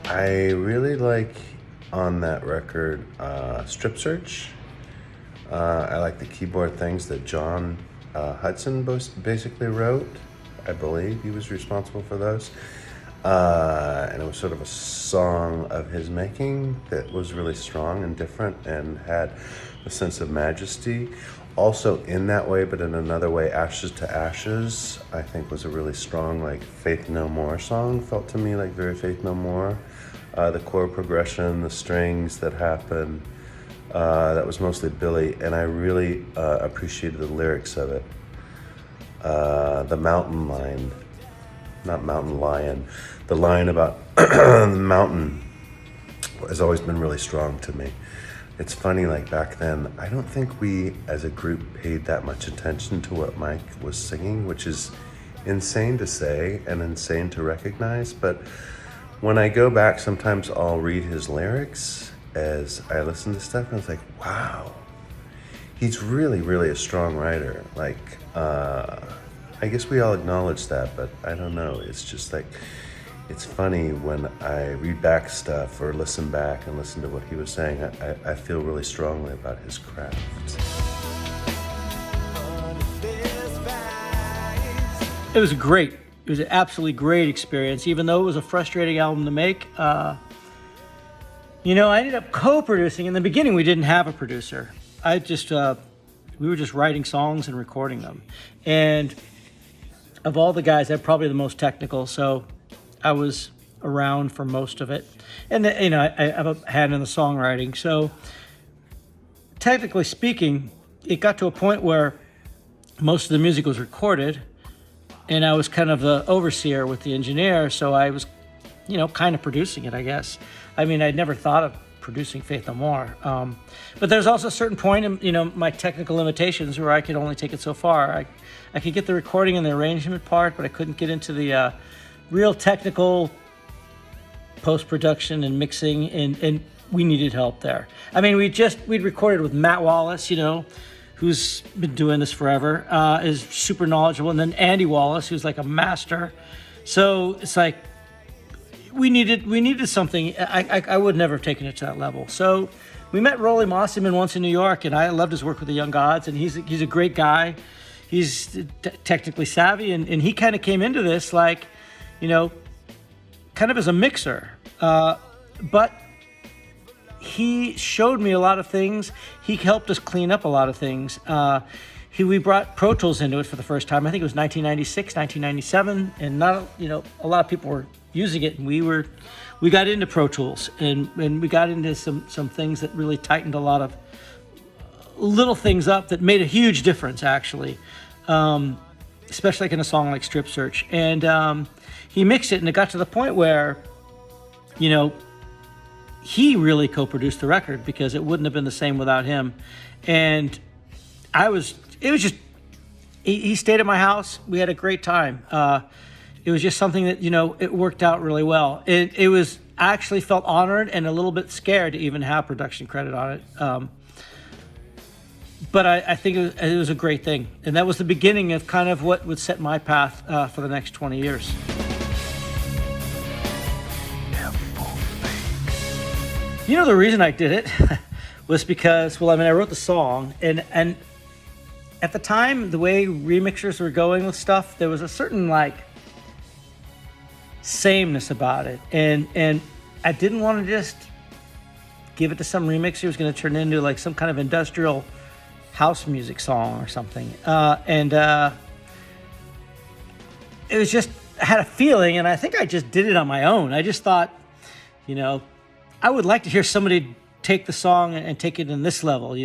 I really like on that record Strip Search. I like the keyboard things that John Hudson basically wrote. I believe he was responsible for those. And it was sort of a song of his making that was really strong and different and had a sense of majesty. Also in that way, but in another way, Ashes to Ashes, I think was a really strong, like, Faith No More song. Felt to me like very Faith No More. The chord progression, the strings that happened, that was mostly Billy, and I really appreciated the lyrics of it. The mountain line, not mountain lion, the line about the mountain has always been really strong to me. It's funny, like back then, I don't think we as a group paid that much attention to what Mike was singing, which is insane to say and insane to recognize. But when I go back, sometimes I'll read his lyrics as I listen to stuff, and it's like, wow, he's really, really a strong writer. Like, I guess we all acknowledge that, but I don't know. It's just like, it's funny when I read back stuff or listen back and listen to what he was saying, I feel really strongly about his craft. It was great. It was an absolutely great experience, even though it was a frustrating album to make. I ended up co-producing. In the beginning, we didn't have a producer. We were just writing songs and recording them. And of all the guys, I'm probably the most technical, so I was around for most of it. And, I have a hand in the songwriting. So technically speaking, it got to a point where most of the music was recorded, and I was kind of the overseer with the engineer, so I was, kind of producing it, I guess. I mean, I'd never thought of producing Faith No More. But there's also a certain point in, my technical limitations where I could only take it so far. I could get the recording and the arrangement part, but I couldn't get into the real technical post-production and mixing, and we needed help there. I mean, we'd recorded with Matt Wallace, who's been doing this forever, is super knowledgeable, and then Andy Wallace, who's like a master. So it's like, we needed something. I would never have taken it to that level. So we met Rolly Mossyman once in New York, and I loved his work with the Young Gods, and he's a great guy. He's technically savvy, and he kind of came into this like, kind of as a mixer. But he showed me a lot of things. He helped us clean up a lot of things. We brought Pro Tools into it for the first time. I think it was 1996, 1997, and not a lot of people were using it, and we got into Pro Tools, and we got into some things that really tightened a lot of little things up that made a huge difference, actually, especially like in a song like Strip Search. And he mixed it, and it got to the point where, he really co-produced the record, because it wouldn't have been the same without him. And he stayed at my house. We had a great time. It was just something that, it worked out really well. It was, I actually felt honored and a little bit scared to even have production credit on it. But I think it was a great thing. And that was the beginning of kind of what would set my path for the next 20 years. The reason I did it was because, I wrote the song, and at the time, the way remixers were going with stuff, there was a certain, sameness about it. And I didn't want to just give it to some remixer who was going to turn it into, some kind of industrial house music song or something. It was just, I had a feeling, and I think I just did it on my own. I just thought, I would like to hear somebody take the song and take it in this level,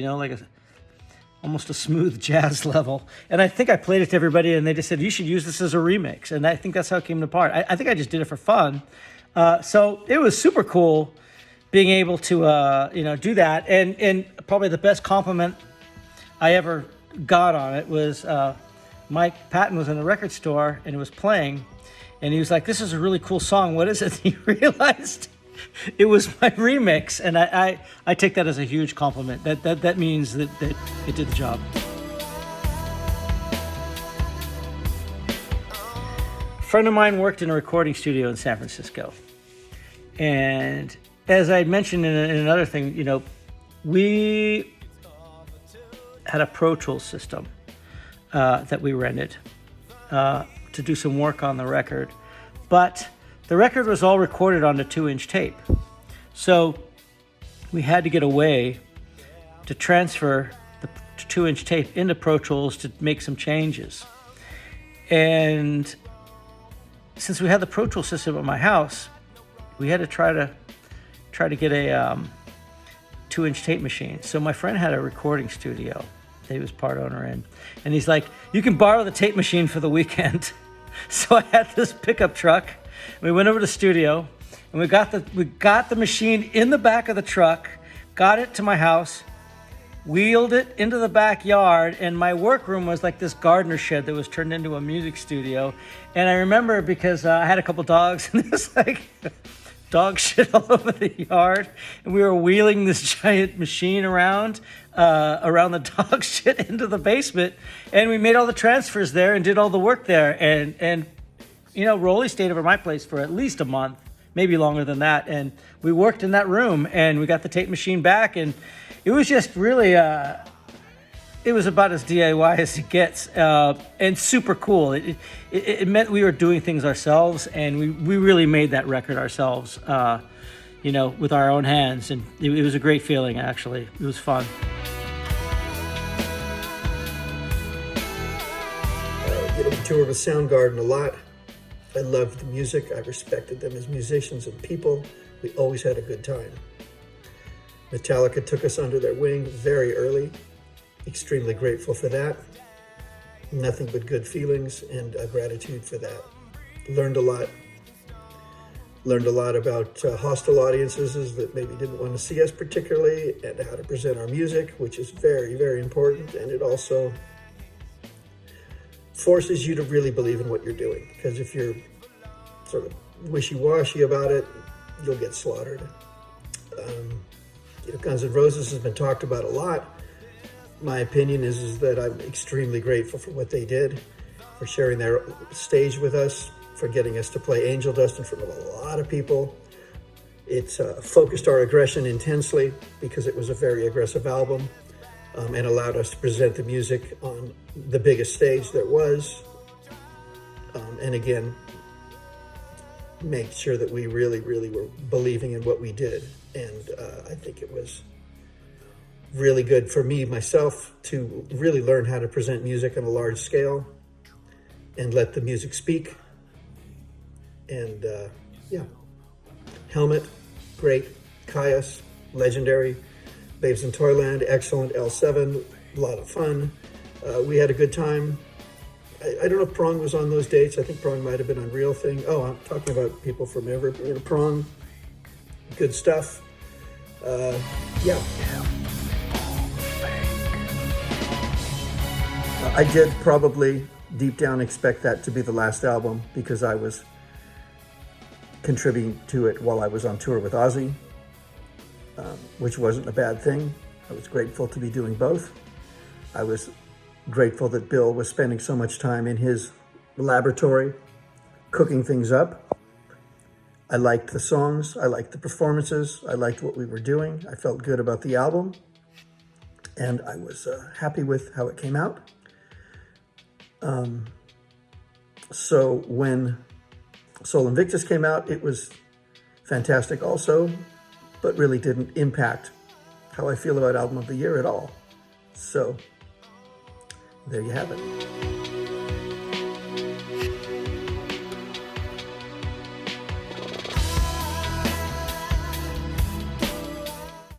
almost a smooth jazz level. And I think I played it to everybody, and they just said, you should use this as a remix. And I think that's how it came apart. I think I just did it for fun. So it was super cool being able to, do that. And probably the best compliment I ever got on it was Mike Patton was in the record store, and it was playing. And he was like, this is a really cool song. What is it? And he realized it was my remix, and I take that as a huge compliment. That means that it did the job. A friend of mine worked in a recording studio in San Francisco, And as I mentioned in another thing, you know, we had a Pro Tools system that we rented to do some work on the record. But the record was all recorded on a 2-inch tape. So we had to get a way to transfer the 2-inch tape into Pro Tools to make some changes. And since we had the Pro Tools system at my house, we had to try to get a 2-inch tape machine. So my friend had a recording studio that he was part owner in, and he's like, "You can borrow the tape machine for the weekend." So I had this pickup truck. We went over to the studio, and we got the machine in the back of the truck, got it to my house, wheeled it into the backyard, and my workroom was like this gardener shed that was turned into a music studio. And I remember because I had a couple dogs, and it was like dog shit all over the yard, and we were wheeling this giant machine around the dog shit into the basement, and we made all the transfers there and did all the work there. And you know, Rolly stayed over my place for at least a month, maybe longer than that, and we worked in that room, and we got the tape machine back, and it was just really it was about as DIY as it gets, and super cool. It meant we were doing things ourselves, and we really made that record ourselves, you know, with our own hands, and it was a great feeling, actually. It was fun. You know, we toured with Soundgarden a lot. I loved the music. I respected them as musicians and people. We always had a good time. Metallica took us under their wing very early. Extremely grateful for that. Nothing but good feelings and gratitude for that. Learned a lot. Learned a lot about hostile audiences that maybe didn't want to see us particularly, and how to present our music, which is very, very important. And it also forces you to really believe in what you're doing, because if you're sort of wishy-washy about it, you'll get slaughtered. You know, Guns N' Roses has been talked about a lot. My opinion is that I'm extremely grateful for what they did, for sharing their stage with us, for getting us to play Angel Dust in front of a lot of people. It's focused our aggression intensely, because it was a very aggressive album, and allowed us to present the music on the biggest stage there was. And again, make sure that we really, really were believing in what we did. And I think it was really good for me, myself, to really learn how to present music on a large scale and let the music speak. And yeah, Helmet, great. Caius, legendary. Babes in Toyland, excellent. L7, a lot of fun. We had a good time. I don't know if Prong was on those dates. I think Prong might have been on Real Thing. Oh, I'm talking about people from ever. You know, Prong, good stuff. Yeah. I did probably deep down expect that to be the last album, because I was contributing to it while I was on tour with Ozzy, which wasn't a bad thing. I was grateful to be doing both. I was grateful that Bill was spending so much time in his laboratory cooking things up. I liked the songs, I liked the performances, I liked what we were doing. I felt good about the album, and I was happy with how it came out. So when Sol Invictus came out, it was fantastic also, but really didn't impact how I feel about Album of the Year at all. So there you have it.